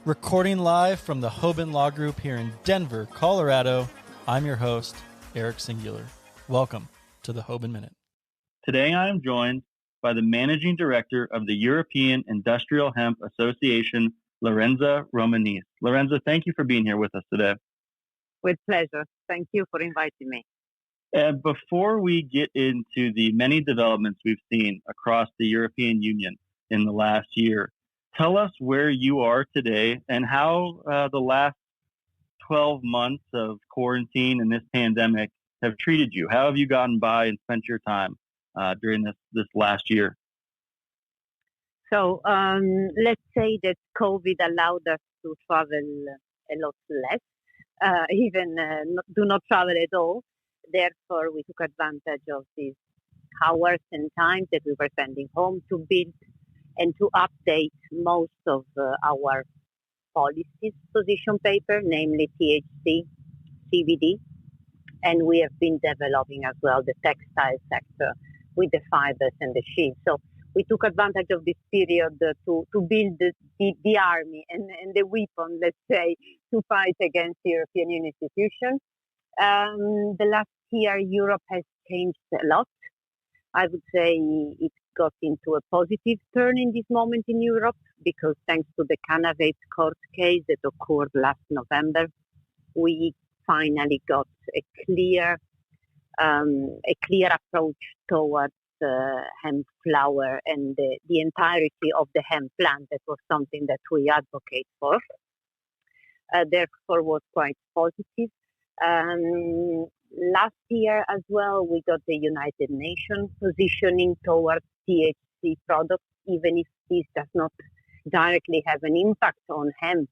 Recording live from the Hoban Law Group here in Denver, Colorado, I'm your host, Eric Singular. Welcome to the Hoban Minute. Today I am joined by the Managing Director of the European Industrial Hemp Association, Lorenza Romanese. Lorenza, thank you for being here with us today. With pleasure. Thank you for inviting me. And before we get into the many developments we've seen across the European Union in the last year, tell us where you are today and how the last 12 months of quarantine and this pandemic have treated you. How have you gotten by and spent your time during this last year? So let's say that COVID allowed us to travel a lot less, do not travel at all. Therefore, we took advantage of these hours and times that we were spending home to build and to update most of our policies position paper, namely THC, CBD, and we have been developing as well the textile sector with the fibers and the sheets. So we took advantage of this period to build the army and the weapon, let's say, to fight against the European Union institutions. The last year, Europe has changed a lot. I would say it got into a positive turn in this moment in Europe because thanks to the cannabis court case that occurred last November, we finally got a clear approach towards hemp flower and the entirety of the hemp plant. That was something that we advocate for. Therefore, was quite positive. Last year as well, we got the United Nations positioning towards THC products, even if this does not directly have an impact on hemp,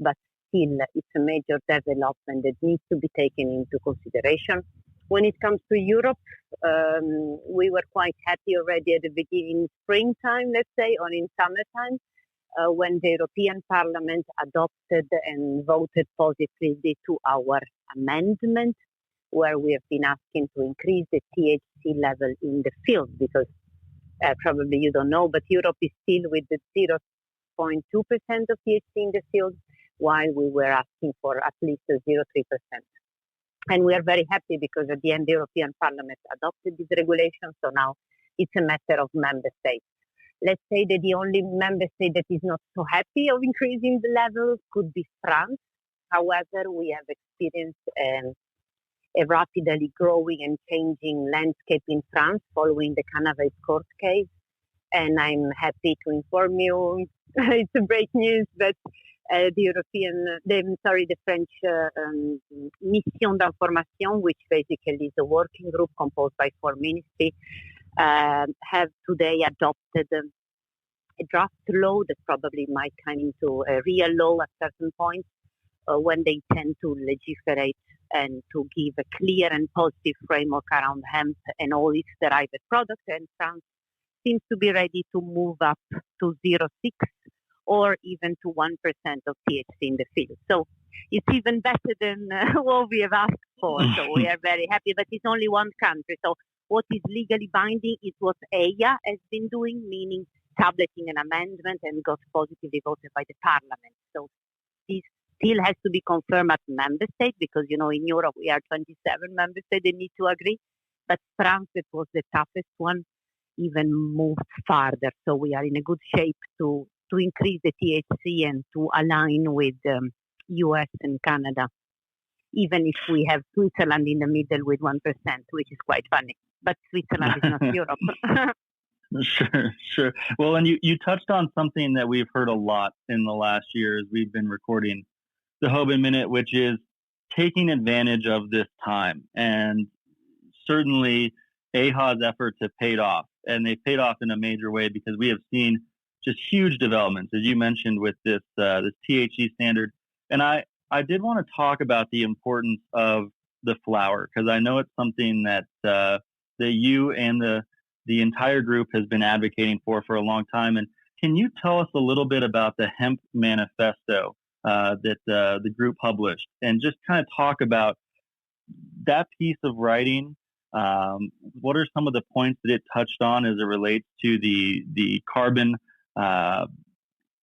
but still it's a major development that needs to be taken into consideration. When it comes to Europe, we were quite happy already at the beginning, springtime, let's say, or in summertime, when the European Parliament adopted and voted positively to our amendment, where we have been asking to increase the THC level in the field, because probably you don't know, but Europe is still with the 0.2% of THC in the field, while we were asking for at least 0.3%. And we are very happy because at the end, the European Parliament adopted this regulation, so now it's a matter of member states. Let's say that the only member state that is not so happy of increasing the level could be France. However, we have experienced a rapidly growing and changing landscape in France following the cannabis court case. And I'm happy to inform you, it's a great news, that the French Mission d'Information, which basically is a working group composed by 4 ministries, have today adopted a draft law that probably might come into a real law at certain points when they tend to legislate and to give a clear and positive framework around hemp and all its derived products. And France seems to be ready to move up to 0.6 or even to 1% of THC in the field. So it's even better than what we have asked for. So we are very happy, but it's only one country. So what is legally binding is what EIHA has been doing, meaning tableting an amendment and got positively voted by the parliament. So this still has to be confirmed at member state because, in Europe we are 27 member states that need to agree. But France, that was the toughest one, even moved farther. So we are in a good shape to increase the THC and to align with US and Canada, even if we have Switzerland in the middle with 1%, which is quite funny. But Switzerland is not Europe. Sure. Well, and you touched on something that we've heard a lot in the last year as we've been recording the Hoban Minute, which is taking advantage of this time. And certainly EIHA's efforts have paid off, and they've paid off in a major way because we have seen just huge developments, as you mentioned, with this THC standard. And I did want to talk about the importance of the flower, because I know it's something that you and the entire group has been advocating for a long time. And can you tell us a little bit about the hemp manifesto that the group published, and just kind of talk about that piece of writing? What are some of the points that it touched on as it relates to the carbon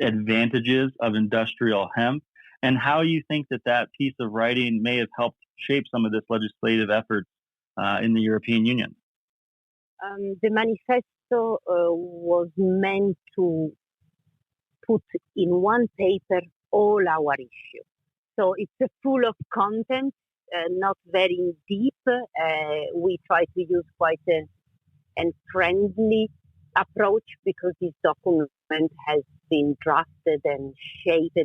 advantages of industrial hemp, and how you think that piece of writing may have helped shape some of this legislative effort in the European Union. The manifesto was meant to put in one paper all our issues. So it's full of content, not very deep. We try to use quite a friendly approach because this document has been drafted and shaped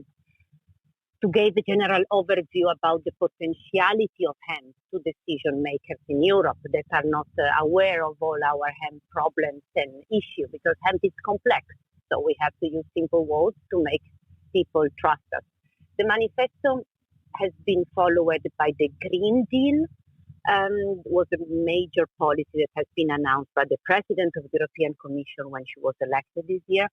to give a general overview about the potentiality of hemp to decision makers in Europe that are not aware of all our hemp problems and issues, because hemp is complex. So we have to use simple words to make people trust us. The manifesto has been followed by the Green Deal. Was a major policy that has been announced by the President of the European Commission when she was elected this year.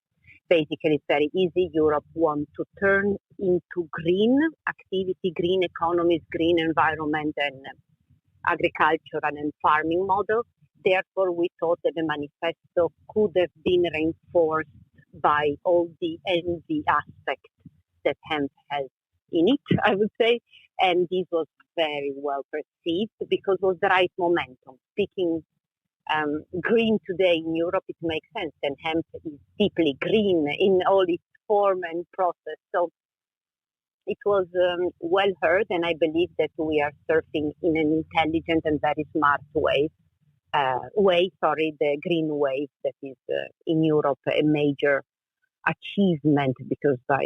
Basically, it's very easy. Europe wants to turn into green activity, green economies, green environment, and agriculture and farming model. Therefore, we thought that the manifesto could have been reinforced by all the envy aspects that hemp has in it, I would say. And this was very well perceived because it was the right momentum. Speaking green today in Europe, it makes sense, and hemp is deeply green in all its form and process. So it was well heard, and I believe that we are surfing in an intelligent and very smart way. The green wave that is in Europe a major achievement, because by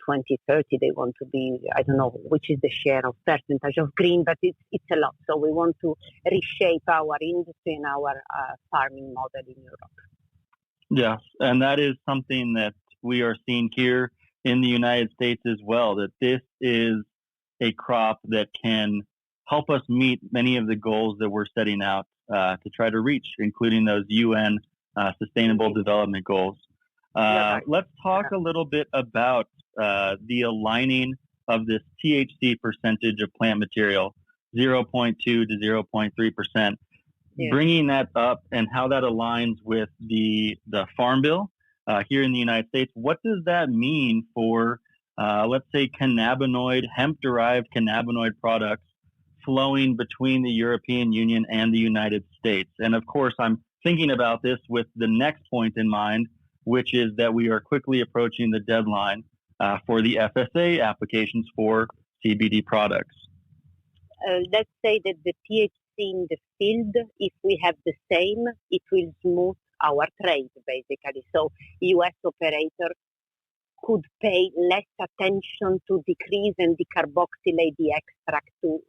2030 they want to be, I don't know which is the share of percentage of green, but it's a lot. So we want to reshape our industry and our farming model in Europe. Yes, and that is something that we are seeing here in the United States as well, that this is a crop that can help us meet many of the goals that we're setting out to try to reach, including those UN Sustainable Development Goals. Let's talk a little bit about the aligning of this THC percentage of plant material, 0.2 to 0.3%, bringing that up and how that aligns with the Farm Bill here in the United States. What does that mean for, let's say, hemp-derived cannabinoid products flowing between the European Union and the United States? And of course, I'm thinking about this with the next point in mind, which is that we are quickly approaching the deadline for the FSA applications for CBD products. Let's say that the THC in the field, if we have the same, it will smooth our trade, basically. So U.S. operators could pay less attention to decrease and decarboxylate the extract to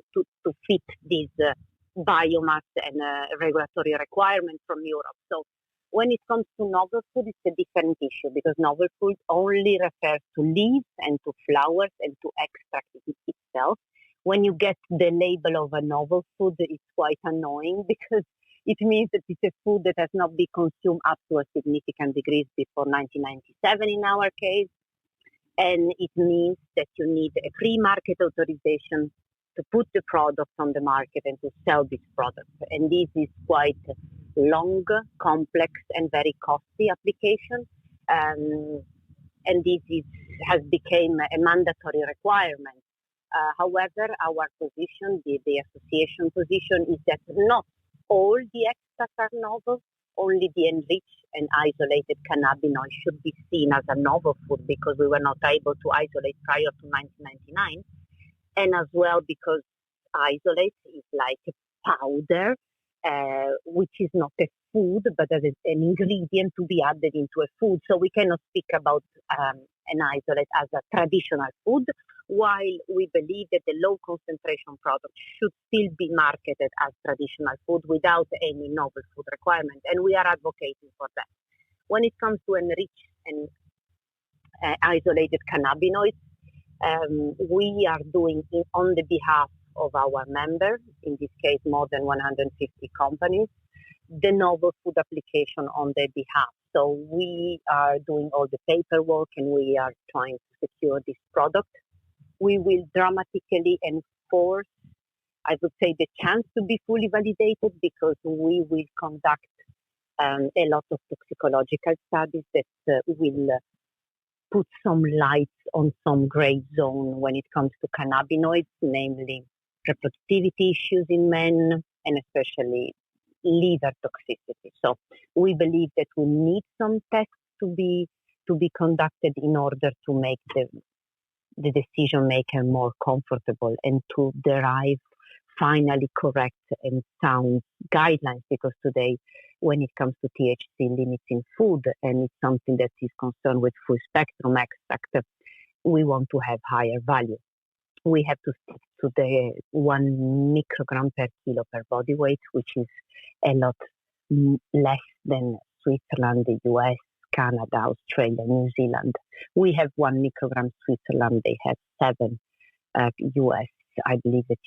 fit this biomass and regulatory requirements from Europe. So when it comes to novel food, it's a different issue, because novel food only refers to leaves and to flowers and to extract itself. When you get the label of a novel food, it's quite annoying, because it means that it's a food that has not been consumed up to a significant degree before 1997 in our case. And it means that you need a pre-market authorization to put the product on the market and to sell this product. And this is quite long, complex, and very costly application. And this has become a mandatory requirement. However, our position, the association position, is that not all the extracts are novel. Only the enriched and isolated cannabinoid should be seen as a novel food, because we were not able to isolate prior to 1999. And as well because isolate is like a powder, which is not a food, but as an ingredient to be added into a food. So we cannot speak about an isolate as a traditional food, while we believe that the low concentration product should still be marketed as traditional food without any novel food requirement. And we are advocating for that. When it comes to enriched and isolated cannabinoids, we are doing it on the behalf of our members, in this case more than 150 companies, the novel food application on their behalf. So we are doing all the paperwork and we are trying to secure this product. We will dramatically enforce, I would say, the chance to be fully validated, because we will conduct a lot of toxicological studies that will put some lights on some gray zone when it comes to cannabinoids, namely reproductivity issues in men and especially liver toxicity. So we believe that we need some tests to be conducted in order to make the decision maker more comfortable and to derive finally correct and sound guidelines, because today when it comes to THC limits in food, and it's something that is concerned with full spectrum extract, we want to have higher value. We have to stick to the 1 microgram per kilo per body weight, which is a lot less than Switzerland, the US, Canada, Australia, New Zealand. We have 1 microgram. Switzerland, they have 7. US, I believe that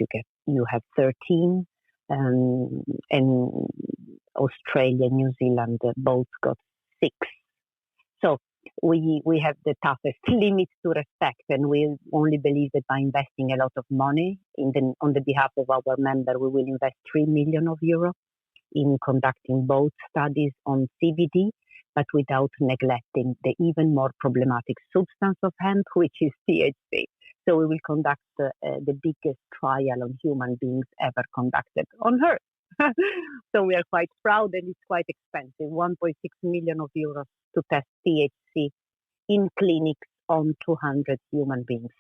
you have 13, and Australia, New Zealand, both got 6. So we have the toughest limits to respect, and we only believe that by investing a lot of money on the behalf of our member, we will invest 3 million euro in conducting both studies on CBD, but without neglecting the even more problematic substance of hemp, which is THC. So we will conduct the biggest trial on human beings ever conducted on Earth. So we are quite proud, and it's quite expensive, 1.6 million euros to test THC in clinics on 200 human beings.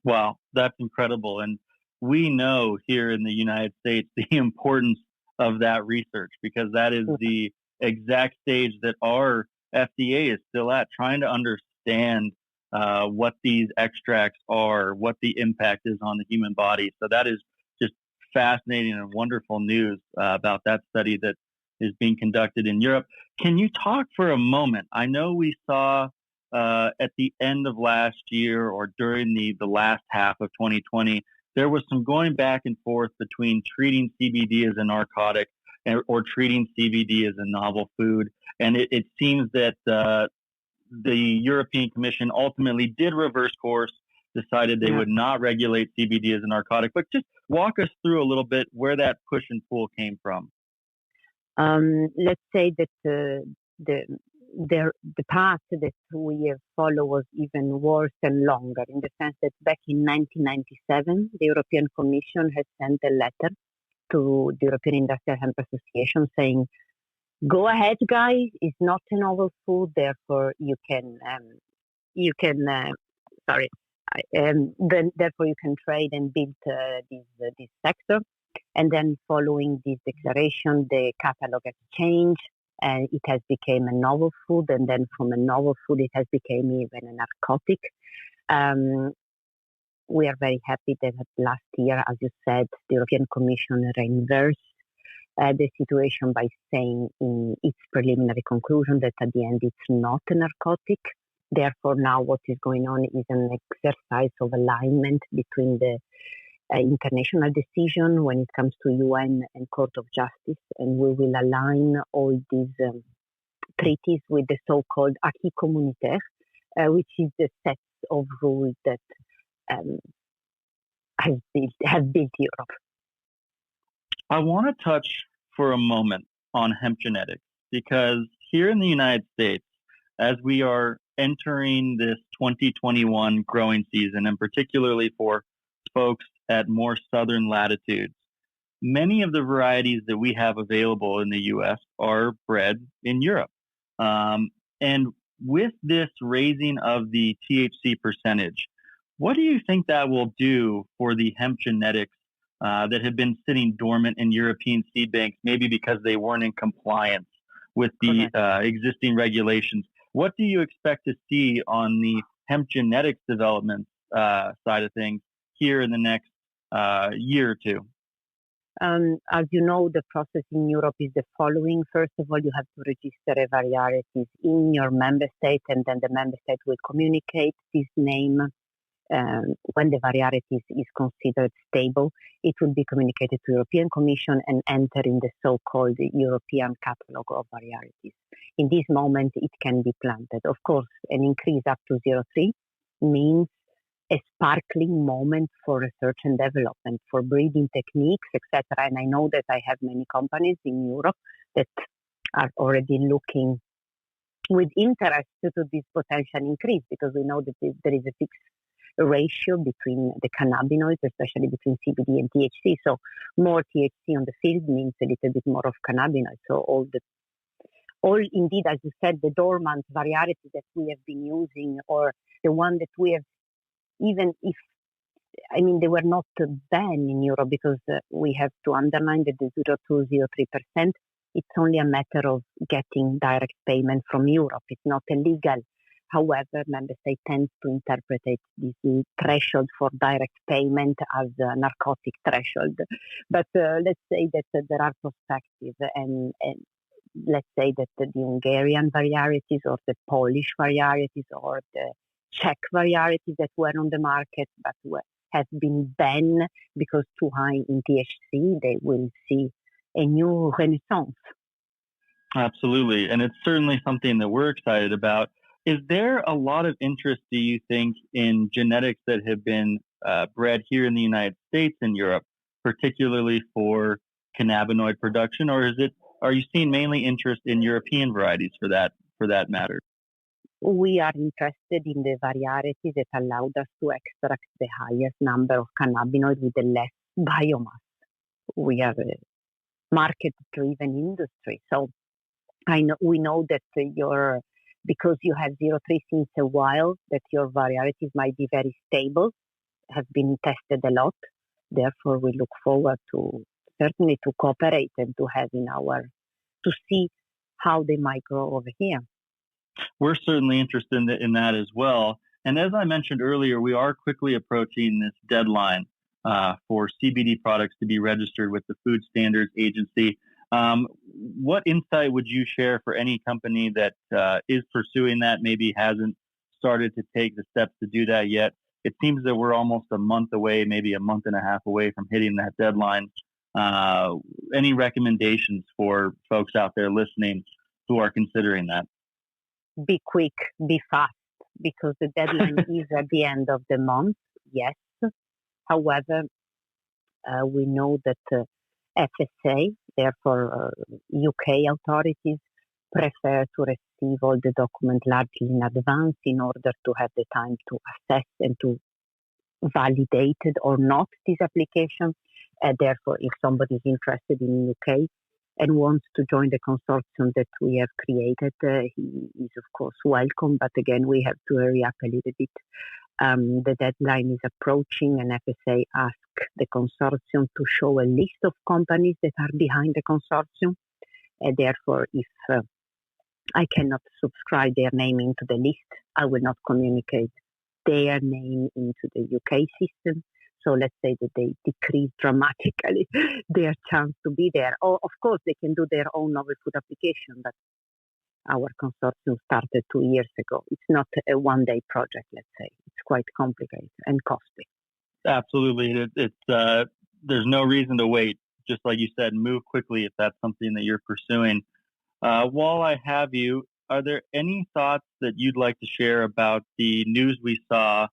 Wow, that's incredible. And we know here in the United States the importance of that research, because that is the exact stage that our FDA is still at, trying to understand what these extracts are, what the impact is on the human body. So that is just fascinating and wonderful news about that study that is being conducted in Europe. Can you talk for a moment? I know we saw at the end of last year, or during the last half of 2020, there was some going back and forth between treating CBD as a narcotic or treating CBD as a novel food. And it seems that the European Commission ultimately did reverse course, decided they would not regulate CBD as a narcotic. But just walk us through a little bit where that push and pull came from. Let's say that the path that we have followed was even worse and longer, in the sense that back in 1997, the European Commission had sent a letter to the European Industrial Hemp Association saying, go ahead, guys, it's not a novel food, therefore therefore you can trade and build this sector. And then following this declaration, the catalog has changed, and it has become a novel food. And then from a novel food, it has become even a narcotic. We are very happy that last year, as you said, the European Commission reversed the situation by saying in its preliminary conclusion that at the end it's not a narcotic. Therefore, now what is going on is an exercise of alignment between the international decision when it comes to UN and Court of Justice, and we will align all these treaties with the so-called acquis communautaire, which is the set of rules that have built Europe. I want to touch for a moment on hemp genetics, because here in the United States, as we are entering this 2021 growing season, and particularly for folks at more southern latitudes, many of the varieties that we have available in the U.S. are bred in Europe. And with this raising of the THC percentage, what do you think that will do for the hemp genetics that have been sitting dormant in European seed banks, maybe because they weren't in compliance with the existing regulations? What do you expect to see on the hemp genetics development side of things here in the next year or two? As you know, the process in Europe is the following. First of all, you have to register a varieties in your member state, and then the member state will communicate this name. When the varieties is considered stable, it will be communicated to the European Commission and enter in the so-called European Catalogue of Varieties. In this moment, it can be planted. Of course, an increase up to 0.3 means a sparkling moment for research and development, for breeding techniques, etc. And I know that I have many companies in Europe that are already looking with interest to this potential increase, because we know that there is a fixed ratio between the cannabinoids, especially between CBD and THC. So more THC on the field means a little bit more of cannabinoids. So all indeed, as you said, the dormant varieties that we have been using, or the one that we have, even if, I mean, they were not banned in Europe, because we have to underline that the 0.203%, it's only a matter of getting direct payment from Europe. It's not illegal. However, member state tends to interpret this threshold for direct payment as a narcotic threshold. But let's say that there are perspectives, and let's say that the Hungarian varieties or the Polish varieties or the Czech varieties that were on the market but have been banned because too high in THC, they will see a new renaissance. Absolutely. And it's certainly something that we're excited about. Is there a lot of interest, do you think, in genetics that have been bred here in the United States and Europe, particularly for cannabinoid production, or are you seeing mainly interest in European varieties for that matter? We are interested in the varieties that allowed us to extract the highest number of cannabinoids with the less biomass. We are a market-driven industry, so we know that because you have 0.3 since a while, that your varieties might be very stable, have been tested a lot. Therefore, we look forward to certainly to cooperate and to have to see how they might grow over here. We're certainly interested in that as well. And as I mentioned earlier, we are quickly approaching this deadline for CBD products to be registered with the Food Standards Agency. What insight would you share for any company that is pursuing that, maybe hasn't started to take the steps to do that yet? It seems that we're almost a month away, maybe a month and a half away from hitting that deadline. Any recommendations for folks out there listening who are considering that? Be quick, be fast, because the deadline is at the end of the month, yes. However, we know that FSA, therefore UK authorities, prefer to receive all the documents largely in advance in order to have the time to assess and to validate it or not this application. Therefore, if somebody is interested in UK and wants to join the consortium that we have created, he is of course welcome. But again, we have to hurry up a little bit. The deadline is approaching, and FSA asked the consortium to show a list of companies that are behind the consortium. Therefore, if I cannot subscribe their name into the list, I will not communicate their name into the UK system. So let's say that they decrease dramatically their chance to be there. Or, of course, they can do their own novel food application, but our consortium started 2 years ago. It's not a one-day project, let's say. It's quite complicated and costly. Absolutely. There's no reason to wait. Just like you said, move quickly if that's something that you're pursuing. While I have you, are there any thoughts that you'd like to share about the news we saw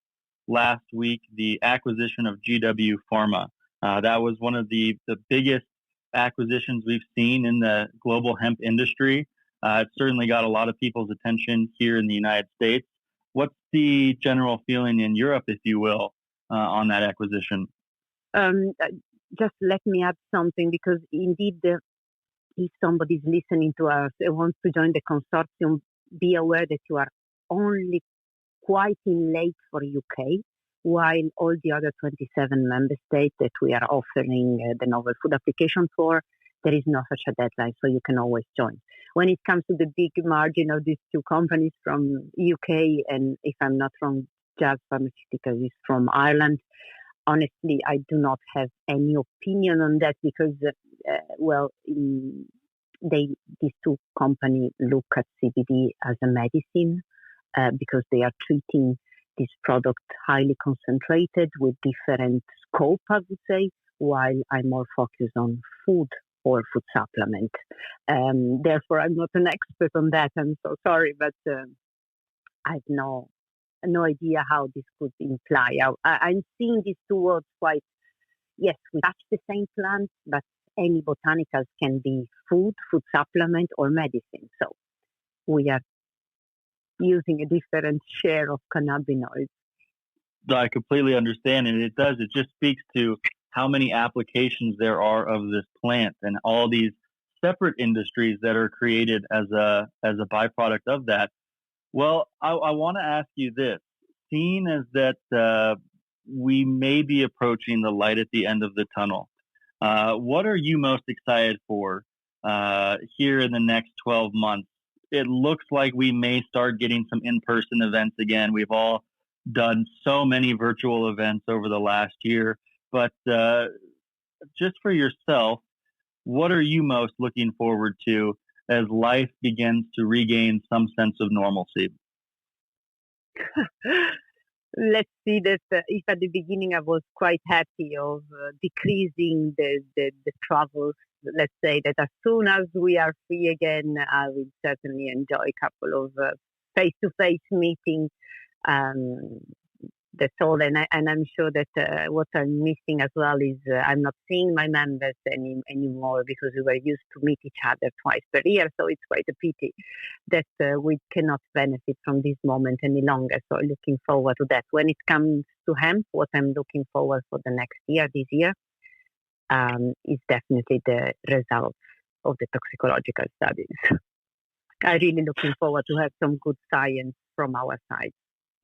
last week, the acquisition of GW Pharma? That was one of the biggest acquisitions we've seen in the global hemp industry. It certainly got a lot of people's attention here in the United States. What's the general feeling in Europe, if you will, on that acquisition? Just let me add something, because indeed, if somebody is listening to us and wants to join the consortium, be aware that you are only quite in late for UK, while all the other 27 member states that we are offering the novel food application for, there is no such a deadline, so you can always join. When it comes to the big margin of these two companies from UK, and if I'm not wrong, Jazz Pharmaceuticals is from Ireland, honestly, I do not have any opinion on that, because, these two companies look at CBD as a medicine, because they are treating this product highly concentrated with different scope, I would say, while I'm more focused on food or food supplement. Therefore, I'm not an expert on that. I'm so sorry, but I have no idea how this could imply. I'm seeing these two words quite, yes, we touch the same plant, but any botanicals can be food supplement, or medicine. So we are using a different share of cannabinoids. I completely understand, and it does. It just speaks to how many applications there are of this plant and all these separate industries that are created as a byproduct of that. Well, I want to ask you this: seeing as that we may be approaching the light at the end of the tunnel, what are you most excited for here in the next 12 months? It looks like we may start getting some in-person events again. We've all done so many virtual events over the last year, but just for yourself, what are you most looking forward to as life begins to regain some sense of normalcy? Let's see that if at the beginning I was quite happy of decreasing the travels, let's say that as soon as we are free again, I will certainly enjoy a couple of face-to-face meetings. That's all, and I'm sure that what I'm missing as well is I'm not seeing my members anymore because we were used to meet each other twice per year, so it's quite a pity that we cannot benefit from this moment any longer. So looking forward to that. When it comes to hemp, what I'm looking forward for the next year, this year, is definitely the results of the toxicological studies. I'm really looking forward to have some good science from our side.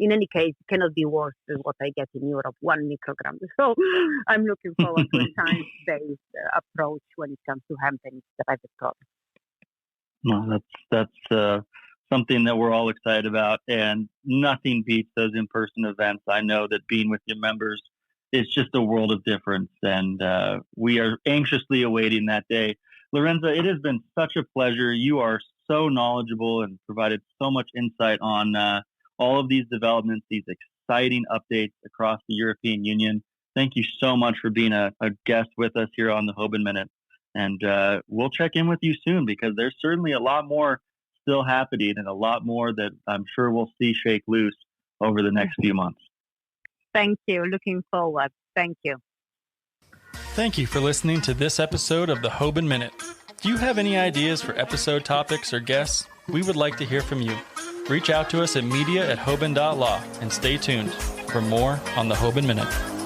In any case, it cannot be worse than what I get in Europe, 1 microgram. So I'm looking forward to a science-based approach when it comes to hemp and its derived products. Well, that's something that we're all excited about, and nothing beats those in-person events. I know that being with your members is just a world of difference, and we are anxiously awaiting that day. Lorenza, it has been such a pleasure. You are so knowledgeable and provided so much insight on all of these developments, these exciting updates across the European Union. Thank you so much for being a guest with us here on the Hoban Minute. And we'll check in with you soon because there's certainly a lot more still happening and a lot more that I'm sure we'll see shake loose over the next few months. Thank you. Looking forward. Thank you. Thank you for listening to this episode of the Hoban Minute. Do you have any ideas for episode topics or guests? We would like to hear from you. Reach out to us at media@hoban.law and stay tuned for more on the Hoban Minute.